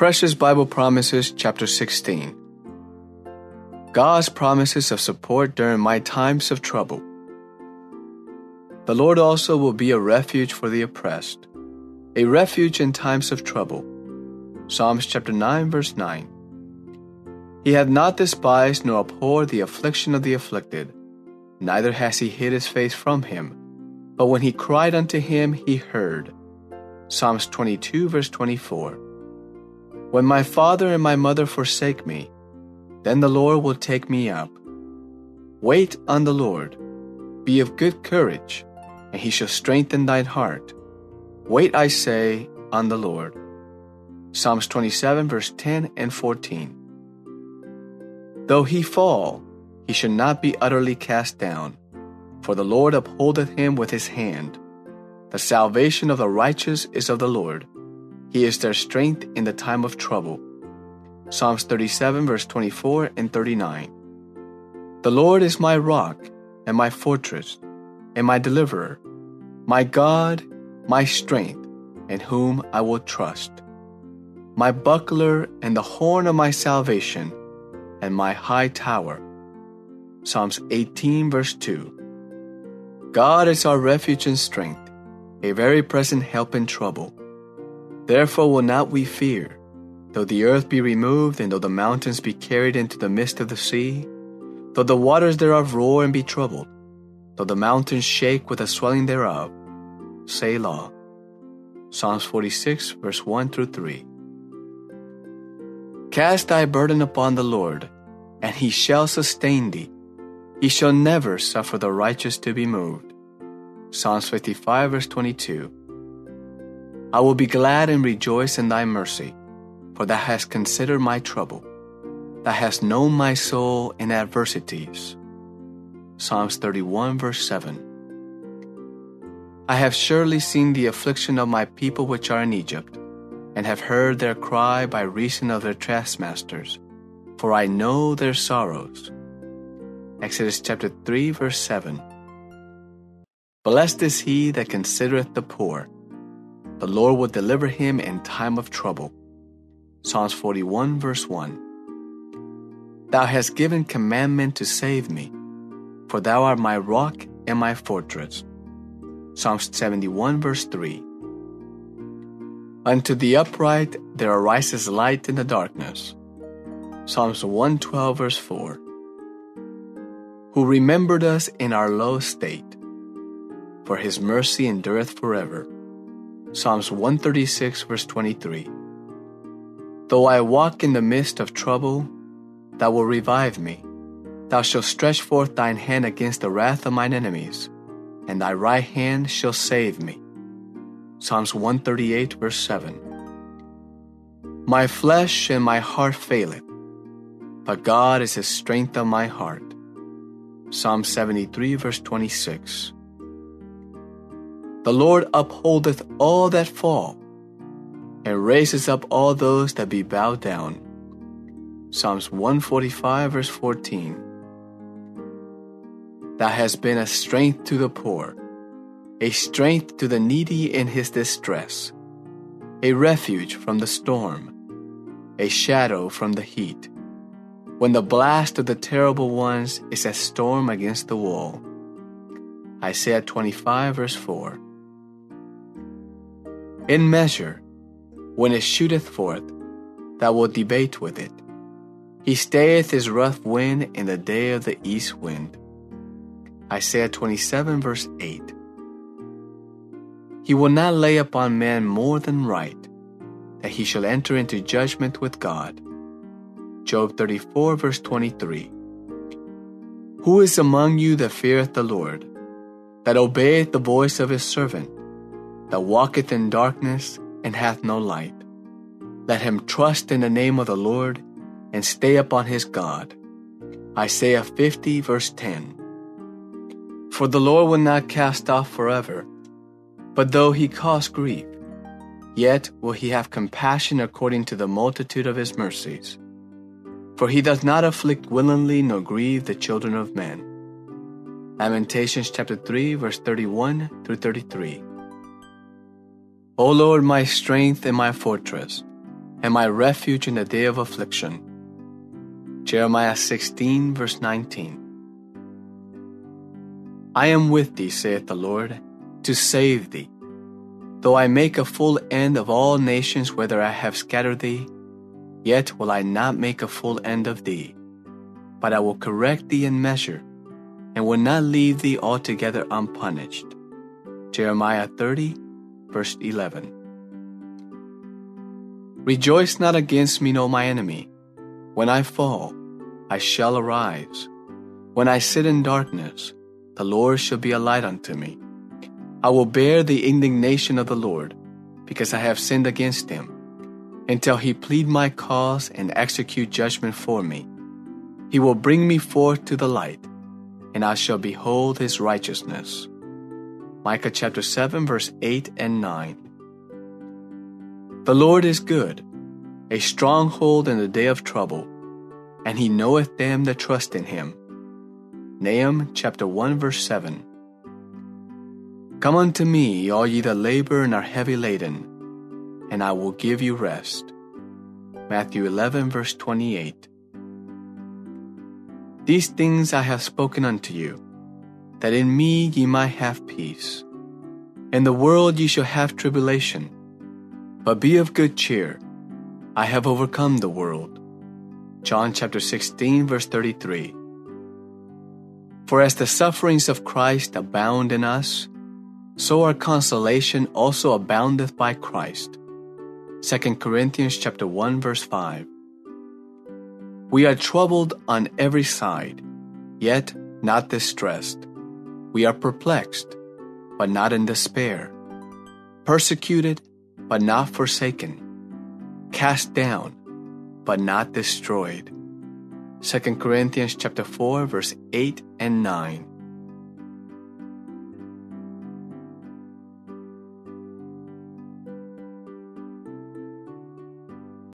Precious Bible Promises, Chapter 16. God's promises of support during my times of trouble. The Lord also will be a refuge for the oppressed, a refuge in times of trouble. Psalms chapter 9, verse 9. He hath not despised nor abhorred the affliction of the afflicted, neither has he hid his face from him. But when he cried unto him, he heard. Psalms 22, verse 24. When my father and my mother forsake me, then the Lord will take me up. Wait on the Lord. Be of good courage, and he shall strengthen thine heart. Wait, I say, on the Lord. Psalms 27, verse 10 and 14. Though he fall, he shall not be utterly cast down, for the Lord upholdeth him with his hand. The salvation of the righteous is of the Lord. He is their strength in the time of trouble. Psalms 37, verse 24 and 39. The Lord is my rock and my fortress and my deliverer, my God, my strength, in whom I will trust, my buckler and the horn of my salvation, and my high tower. Psalms 18, verse 2. God is our refuge and strength, a very present help in trouble. Therefore will not we fear, though the earth be removed, and though the mountains be carried into the midst of the sea, though the waters thereof roar and be troubled, though the mountains shake with the swelling thereof. Selah. Psalms 46, verse 1 through 3. Cast thy burden upon the Lord, and he shall sustain thee. He shall never suffer the righteous to be moved. Psalms 55, verse 22. I will be glad and rejoice in thy mercy, for thou hast considered my trouble. Thou hast known my soul in adversities. Psalms 31, verse 7. I have surely seen the affliction of my people which are in Egypt, and have heard their cry by reason of their taskmasters, for I know their sorrows. Exodus chapter 3, verse 7. Blessed is he that considereth the poor. The Lord will deliver him in time of trouble. Psalms 41, verse 1. Thou hast given commandment to save me, for thou art my rock and my fortress. Psalms 71, verse 3. Unto the upright there arises light in the darkness. Psalms 112, verse 4. Who remembered us in our low state, for his mercy endureth forever. Psalms 136, verse 23. Though I walk in the midst of trouble, thou wilt revive me. Thou shalt stretch forth thine hand against the wrath of mine enemies, and thy right hand shall save me. Psalms 138, verse 7. My flesh and my heart faileth, but God is the strength of my heart. Psalm 73, verse 26. The Lord upholdeth all that fall, and raises up all those that be bowed down. Psalms 145, verse 14. Thou hast been a strength to the poor, a strength to the needy in his distress, a refuge from the storm, a shadow from the heat, when the blast of the terrible ones is as storm against the wall. Isaiah 25, verse 4. In measure, when it shooteth forth, thou wilt debate with it. He stayeth his rough wind in the day of the east wind. Isaiah 27, verse 8. He will not lay upon man more than right, that he shall enter into judgment with God. Job 34, verse 23. Who is among you that feareth the Lord, that obeyeth the voice of his servant, that walketh in darkness and hath no light? Let him trust in the name of the Lord, and stay upon his God. Isaiah 50, verse 10. For the Lord will not cast off forever, but though he cause grief, yet will he have compassion according to the multitude of his mercies. For he doth not afflict willingly, nor grieve the children of men. Lamentations chapter 3, verse 31 through 33. O Lord, my strength and my fortress, and my refuge in the day of affliction. Jeremiah 16, verse 19. I am with thee, saith the Lord, to save thee. Though I make a full end of all nations whither I have scattered thee, yet will I not make a full end of thee, but I will correct thee in measure, and will not leave thee altogether unpunished. Jeremiah 30, verse 11. Rejoice not against me, O my enemy. When I fall, I shall arise. When I sit in darkness, the Lord shall be a light unto me. I will bear the indignation of the Lord, because I have sinned against him, until he plead my cause and execute judgment for me. He will bring me forth to the light, and I shall behold his righteousness. Micah chapter 7, verse 8 and 9. The Lord is good, a stronghold in the day of trouble, and he knoweth them that trust in him. Nahum chapter 1, verse 7. Come unto me, all ye that labor and are heavy laden, and I will give you rest. Matthew 11, verse 28. These things I have spoken unto you, that in me ye might have peace. In the world ye shall have tribulation, but be of good cheer. I have overcome the world. John chapter 16, verse 33. For as the sufferings of Christ abound in us, so our consolation also aboundeth by Christ. 2 Corinthians chapter 1, verse 5. We are troubled on every side, yet not distressed. We are perplexed, but not in despair. Persecuted, but not forsaken. Cast down, but not destroyed. 2 Corinthians chapter 4, verse 8 and 9.